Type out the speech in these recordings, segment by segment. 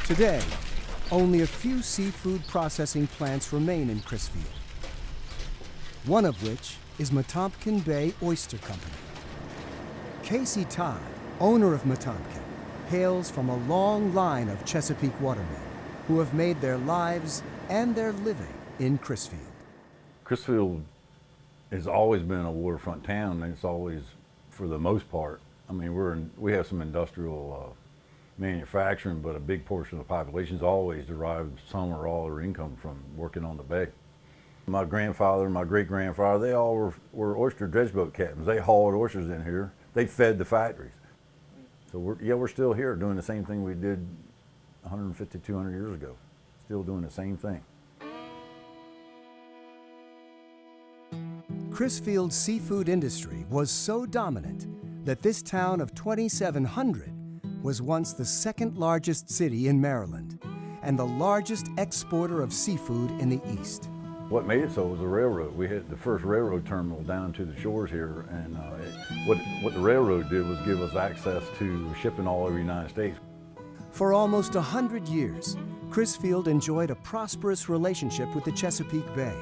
Today, only a few seafood processing plants remain in Crisfield, one of which is Metompkin Bay Oyster Co. Todd, owner of Metompkin, hails from a long line of Chesapeake watermen who have made their lives and their living in Crisfield. Crisfield has always been a waterfront town, and it's always, for the most part, I mean, we have some industrial manufacturing, but a big portion of the population has always derived some or all their income from working on the bay. My grandfather and my great-grandfather, they all were oyster dredge boat captains. They hauled oysters in here. They fed the factories. So we're still here doing the same thing we did 150, 200 years ago. Still doing the same thing. Crisfield's seafood industry was so dominant that this town of 2,700 was once the second largest city in Maryland and the largest exporter of seafood in the East. What made it so was the railroad. We had the first railroad terminal down to the shores here, and what the railroad did was give us access to shipping all over the United States. For almost 100 years, Crisfield enjoyed a prosperous relationship with the Chesapeake Bay,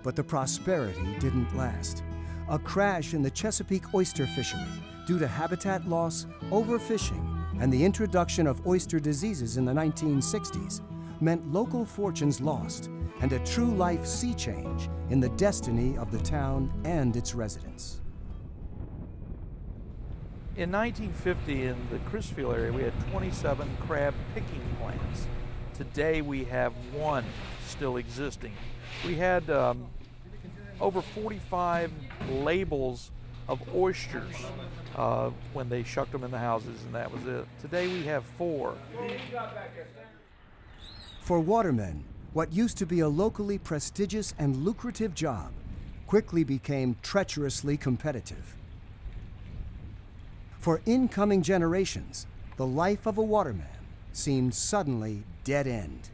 but the prosperity didn't last. A crash in the Chesapeake oyster fishery due to habitat loss, overfishing, and the introduction of oyster diseases in the 1960s meant local fortunes lost and a true life sea change in the destiny of the town and its residents. In 1950, in the Crisfield area, we had 27 crab picking plants. Today we have one still existing. We had over 45 labels of oysters when they shucked them in the houses, and that was it. Today we have 4. For watermen, what used to be a locally prestigious and lucrative job quickly became treacherously competitive. For incoming generations, the life of a waterman seemed suddenly dead-end.